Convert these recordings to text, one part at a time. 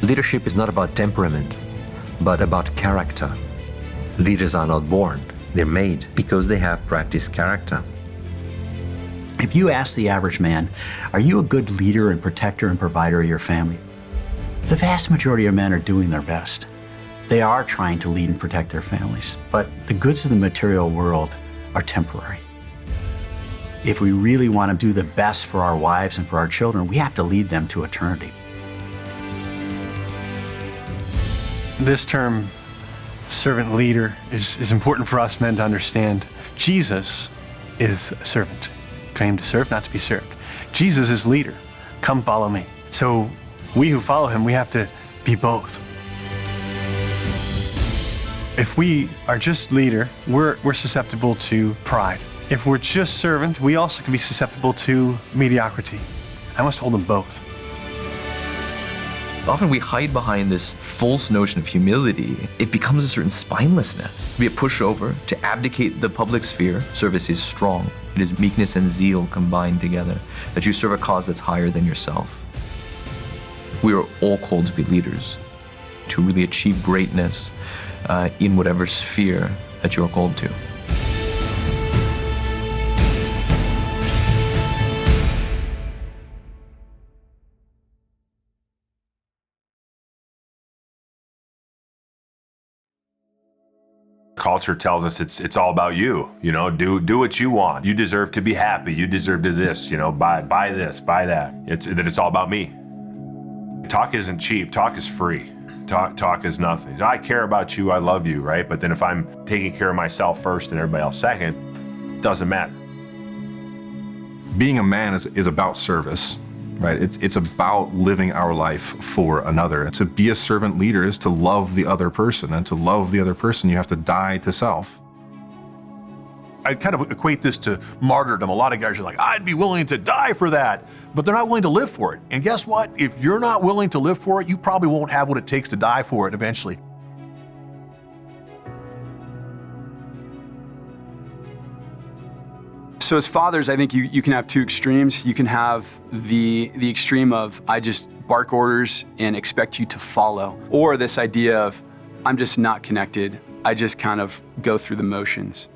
Leadership is not about temperament, but about character. Leaders are not born, they're made because they have practiced character. If you ask the average man, are you a good leader and protector and provider of your family? The vast majority of men are doing their best. They are trying to lead and protect their families, but the goods of the material world are temporary. If we really want to do the best for our wives and for our children, we have to lead them to eternity. This term, servant leader, is important for us men to understand. Jesus is a servant. Came to serve, not to be served. Jesus is leader. Come follow me. So we who follow him, we have to be both. If we are just leader, we're susceptible to pride. If we're just servant, we also can be susceptible to mediocrity. I must hold them both. Often we hide behind this false notion of humility. It becomes a certain spinelessness. To be a pushover, to abdicate the public sphere. Service is strong. It is meekness and zeal combined together, that you serve a cause that's higher than yourself. We are all called to be leaders, to really achieve greatness in whatever sphere that you are called to. Culture tells us it's all about you. You know, do what you want. You deserve to be happy. You deserve to this. You know, buy this, buy that. It's all about me. Talk isn't cheap. Talk is free. Talk is nothing. I care about you. I love you, right? But then if I'm taking care of myself first and everybody else second, it doesn't matter. Being a man is about service. Right? It's about living our life for another. And to be a servant leader is to love the other person, and to love the other person, you have to die to self. I kind of equate this to martyrdom. A lot of guys are like, I'd be willing to die for that, but they're not willing to live for it. And guess what? If you're not willing to live for it, you probably won't have what it takes to die for it eventually. So as fathers, I think you can have two extremes. You can have the extreme of, I just bark orders and expect you to follow. Or this idea of, I'm just not connected. I just kind of go through the motions.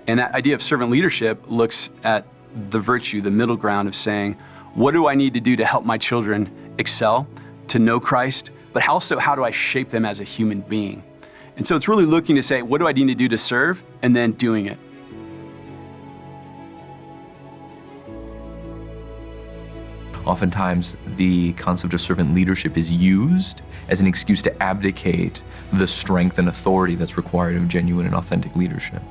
And that idea of servant leadership looks at the virtue, the middle ground of saying, what do I need to do to help my children excel, to know Christ, but also how do I shape them as a human being? And so it's really looking to say, what do I need to do to serve, and then doing it. Oftentimes, the concept of servant leadership is used as an excuse to abdicate the strength and authority that's required of genuine and authentic leadership.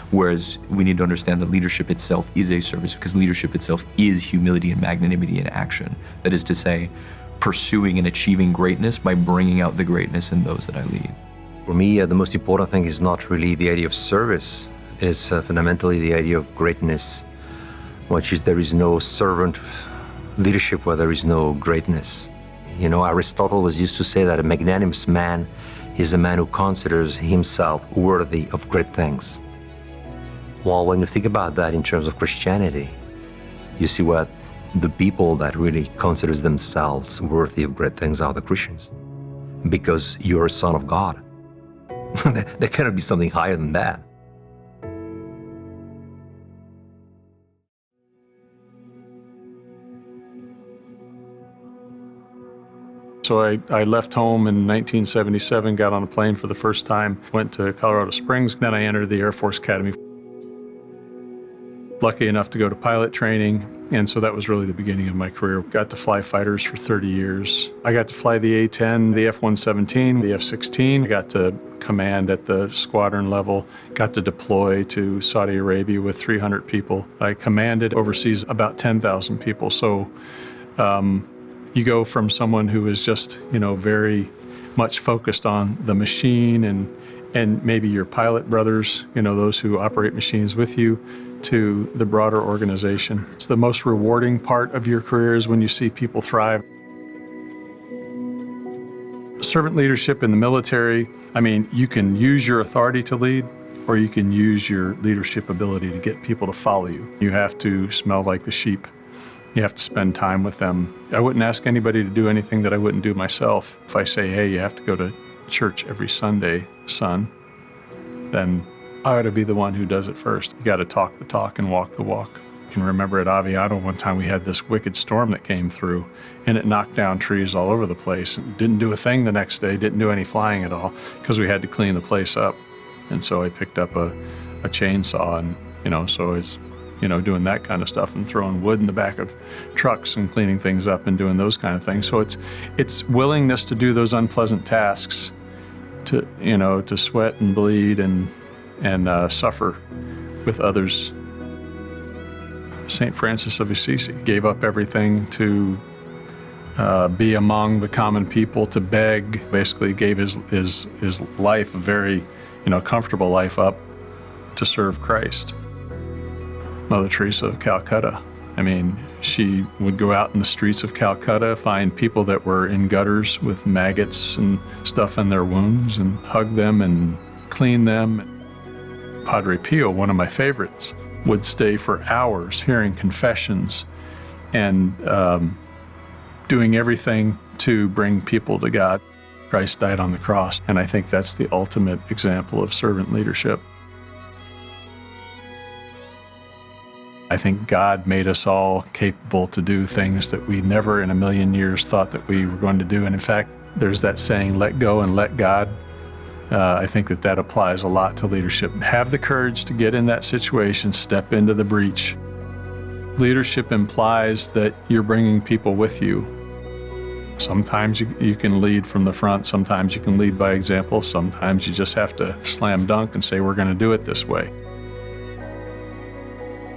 Whereas we need to understand that leadership itself is a service, because leadership itself is humility and magnanimity in action. That is to say, pursuing and achieving greatness by bringing out the greatness in those that I lead. For me, the most important thing is not really the idea of service, it's fundamentally the idea of greatness, which is there is no servant leadership where there is no greatness. You know, Aristotle was used to say that a magnanimous man is a man who considers himself worthy of great things. Well, when you think about that in terms of Christianity, you see what the people that really considers themselves worthy of great things are the Christians. Because you're a son of God. There cannot be something higher than that. So I left home in 1977, got on a plane for the first time, went to Colorado Springs, then I entered the Air Force Academy. Lucky enough to go to pilot training, and so that was really the beginning of my career. Got to fly fighters for 30 years. I got to fly the A-10, the F-117, the F-16. I got to command at the squadron level, got to deploy to Saudi Arabia with 300 people. I commanded overseas about 10,000 people. So you go from someone who is just, you know, very much focused on the machine and maybe your pilot brothers, you know, those who operate machines with you, to the broader organization. It's the most rewarding part of your career is when you see people thrive. Servant leadership in the military, I mean, you can use your authority to lead, or you can use your leadership ability to get people to follow you. You have to smell like the sheep You have to spend time with them. I wouldn't ask anybody to do anything that I wouldn't do myself. If I say, hey, you have to go to church every Sunday, son, then I ought to be the one who does it first. You got to talk the talk and walk the walk. I can remember at Aviano one time we had this wicked storm that came through, and it knocked down trees all over the place. It didn't do a thing the next day, didn't do any flying at all, because we had to clean the place up. And so I picked up a chainsaw and, so it's, doing that kind of stuff and throwing wood in the back of trucks and cleaning things up and doing those kind of things. So it's willingness to do those unpleasant tasks, to sweat and bleed and suffer with others. St. Francis of Assisi gave up everything to be among the common people, to beg, basically gave his life, a very comfortable life, up to serve Christ. Mother Teresa of Calcutta, she would go out in the streets of Calcutta, find people that were in gutters with maggots and stuff in their wounds, and hug them and clean them. Padre Pio, one of my favorites, would stay for hours hearing confessions and doing everything to bring people to God. Christ died on the cross, and I think that's the ultimate example of servant leadership. I think God made us all capable to do things that we never in a million years thought that we were going to do. And in fact, there's that saying, let go and let God. I think that applies a lot to leadership. Have the courage to get in that situation, step into the breach. Leadership implies that you're bringing people with you. Sometimes you can lead from the front, sometimes you can lead by example, sometimes you just have to slam dunk and say, we're going to do it this way.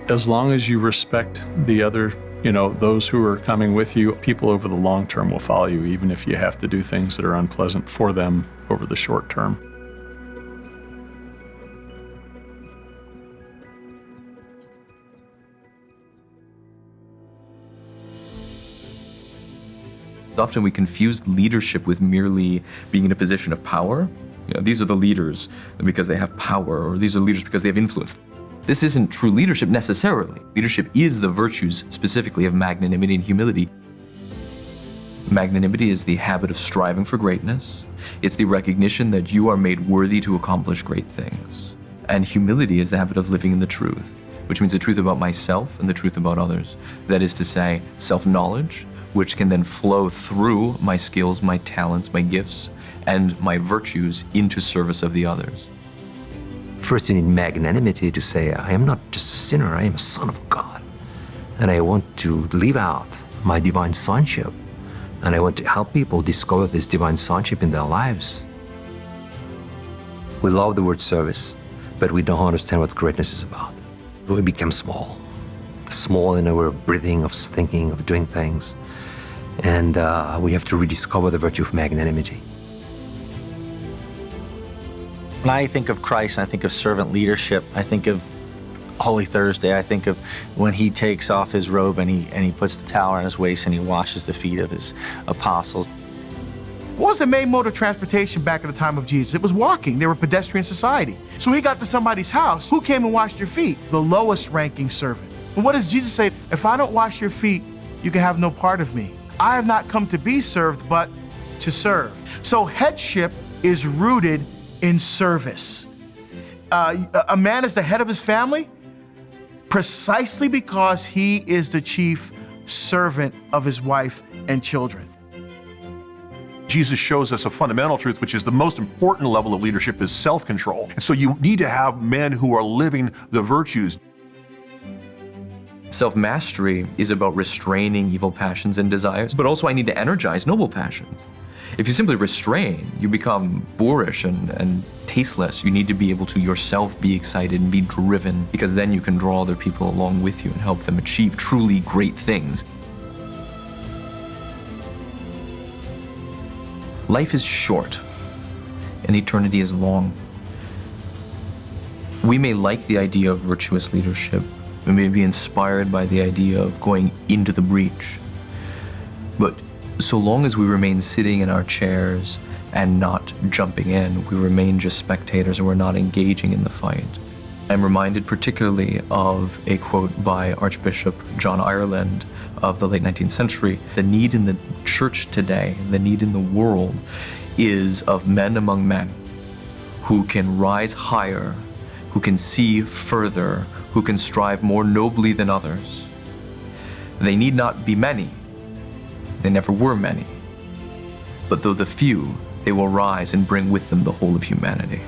As long as you respect the other, those who are coming with you, people over the long term will follow you, even if you have to do things that are unpleasant for them over the short term. Often we confuse leadership with merely being in a position of power. These are the leaders because they have power, or these are leaders because they have influence. This isn't true leadership necessarily. Leadership is the virtues specifically of magnanimity and humility. Magnanimity is the habit of striving for greatness. It's the recognition that you are made worthy to accomplish great things. And humility is the habit of living in the truth, which means the truth about myself and the truth about others. That is to say, self-knowledge, which can then flow through my skills, my talents, my gifts, and my virtues into service of the others. First, you need magnanimity to say, I am not just a sinner, I am a son of God. And I want to live out my divine sonship. And I want to help people discover this divine sonship in their lives. We love the word service, but we don't understand what greatness is about. We become small. Small in our breathing, of thinking, of doing things. And we have to rediscover the virtue of magnanimity. When I think of Christ and I think of servant leadership, I think of Holy Thursday. I think of when he takes off his robe and he puts the towel around his waist and he washes the feet of his apostles. What was the main mode of transportation back at the time of Jesus? It was walking. They were pedestrian society. So he got to somebody's house. Who came and washed your feet? The lowest ranking servant. And what does Jesus say? If I don't wash your feet, you can have no part of me. I have not come to be served, but to serve. So headship is rooted in service. A man is the head of his family precisely because he is the chief servant of his wife and children. Jesus shows us a fundamental truth, which is the most important level of leadership is self-control. And so you need to have men who are living the virtues. Self-mastery is about restraining evil passions and desires, but also I need to energize noble passions. If you simply restrain, you become boorish and tasteless. You need to be able to yourself be excited and be driven, because then you can draw other people along with you and help them achieve truly great things. Life is short and eternity is long. We may like the idea of virtuous leadership. We may be inspired by the idea of going into the breach. But so long as we remain sitting in our chairs and not jumping in, we remain just spectators and we're not engaging in the fight. I'm reminded particularly of a quote by Archbishop John Ireland of the late 19th century. The need in the church today, the need in the world, is of men among men who can rise higher, who can see further, who can strive more nobly than others. They need not be many. They never were many. But though the few, they will rise and bring with them the whole of humanity.